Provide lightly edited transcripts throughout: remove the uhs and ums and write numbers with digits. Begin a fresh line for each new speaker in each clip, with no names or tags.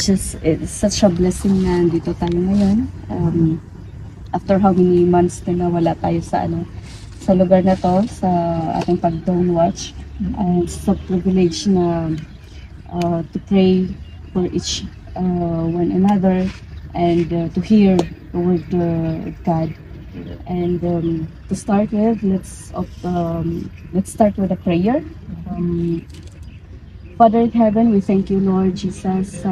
it's such a blessing na dito tayo ngayon. After how many months na wala tayo sa lugar na to, sa ating pag-dawn watch. It's a privilege na to pray for each one another and to hear the word of God. And to start with, let's start with a prayer. Father in heaven, we thank you, Lord Jesus, sa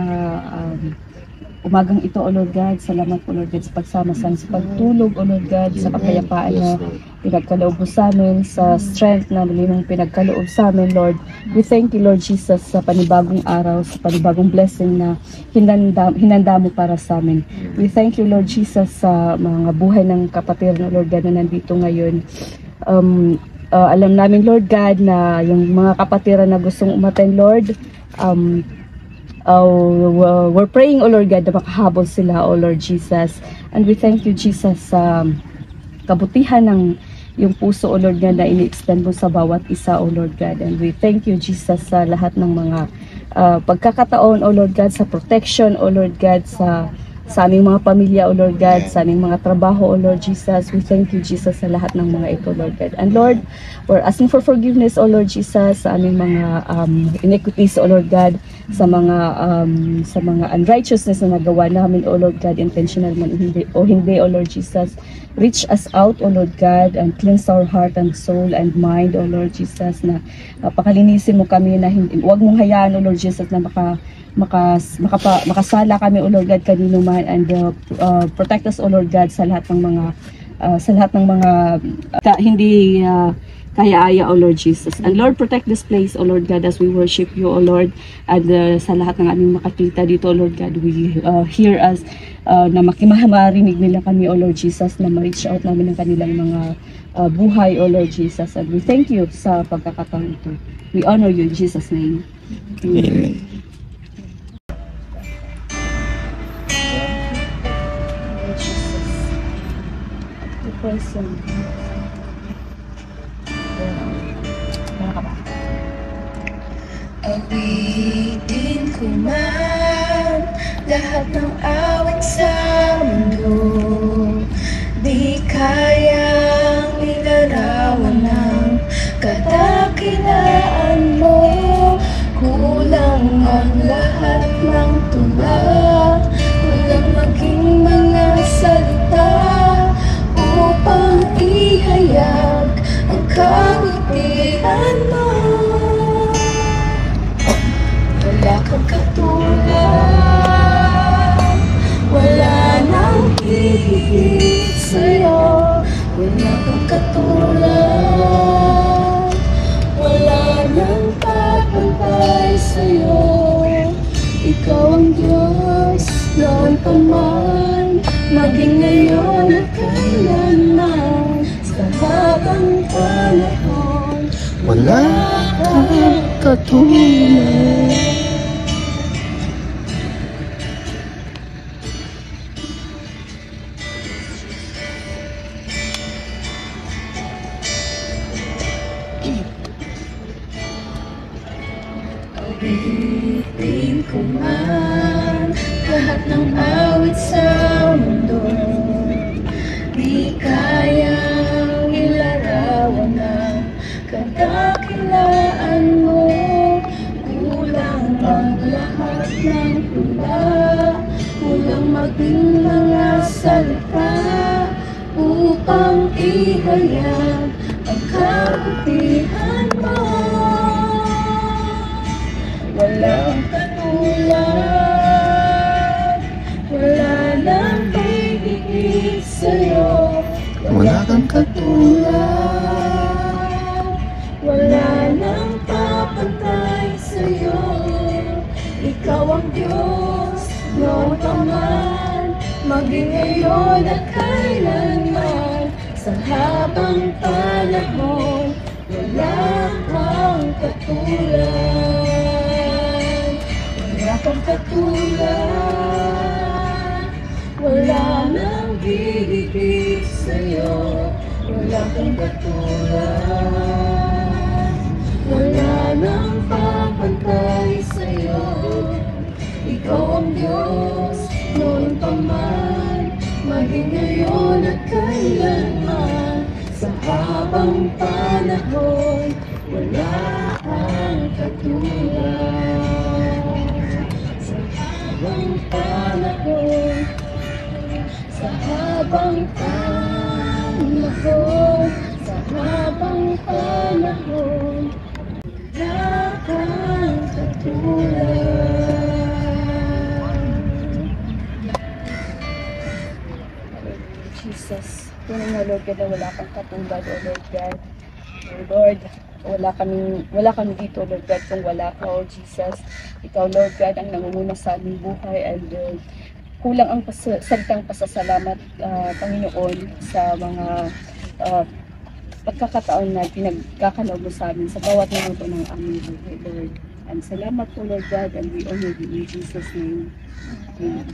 umagang ito, O Lord God. Salamat, O Lord God, sa pagsama sa pagtulog, O Lord God, sa kapayapaan na pinagkaloob mo sa amin, sa strength na malimong pinagkaloob sa amin, Lord. We thank you, Lord Jesus, sa panibagong araw, sa panibagong blessing na hinanda mo para sa amin. We thank you, Lord Jesus, sa mga buhay ng kapatid na, Lord God, na nandito ngayon. Alam namin, Lord God, na yung mga kapatiran na gustong umattend, Lord, we're praying, O Lord God, na makahabol sila, O Lord Jesus. And we thank you, Jesus, sa kabutihan ng yung puso, O Lord God, na ini-extend mo sa bawat isa, O Lord God. And we thank you, Jesus, sa lahat ng mga pagkakataon, O Lord God, sa protection, O Lord God, sa aming mga pamilya, O Lord God, sa aming mga trabaho, O Lord Jesus. We thank you, Jesus, sa lahat ng mga ito, Lord God. And Lord, we're asking for forgiveness, O Lord Jesus, sa aming mga iniquities, O Lord God, sa mga unrighteousness na nagawa namin, O Lord God, intentional man o hindi, O Lord Jesus. Reach us out, O Lord God, and cleanse our heart and soul and mind, O Lord Jesus, na pakalinisin mo kami, na huwag mong hayaan, O Lord Jesus, na makasala kami, O Lord God, kanino man, and protect us, O Lord God, sa lahat ng mga hindi kaya-aya, O Lord Jesus. And Lord, protect this place, O Lord God, as we worship you, O Lord, and sa lahat ng aming makakita dito, O Lord God, we hear us na marinig nila kami, O Lord Jesus, na ma-reach out namin ng kanilang mga buhay, O Lord Jesus. And we thank you sa pagkakataon ito. We honor you in Jesus' name. Amen. Person.
Awitin ko man lahat ng awit sa mundo, di kayang ilarawan ng kadakilaan mo. Kulang ang lahat ng tula, kulang maging mga salita upang ihayag ang kabutihan mo. Wala kang katulad, wala nang hihigit sa'yo. Wala kang katulad, wala nang papantay sa'yo. Ikaw ang Diyos, noon pa man, maging ngayon at kailanman. Sa habang panahon, wala kang katulad. Awitin ko man lahat ng awit sa mundo, di kayang ilarawan ang kadakilaan mo. Kulang ang lahat ng tula, kulang maging mga salita upang ihayag ang kabutihan mo. Walang katulad, wala nang hihigit sa'yo. Wala kang katulad, wala nang papantay sa'yo. Ikaw ang Diyos, noon pa man, maging ngayon at kailanman. Sa habang panahon, wala kang katulad. Wala kang katulad, wala nang hihigit sa'yo. Wala kang katulad, wala nang papantay sa'yo. Ikaw ang Diyos noon pa man, maging ngayon at kailanman. Sa habang panahon, wala kang katulad. Sa habang panahon, sa habang panahon, sa habang panahon, wala kang katulad.
Jesus, tunay na Lord God na wala kang katulad, O Lord God. O Lord, wala kami dito, Lord God, kung wala ka, O Jesus. Ikaw, Lord God, ang nangunguna sa aming buhay, and kulang ang salitang pasasalamat, Panginoon, sa mga pagkakataon na pinagkakalaw mo sa amin sa bawat minuto ng aming buhay, Lord. And salamat po, Lord God, and we honor you in Jesus' name. Amen.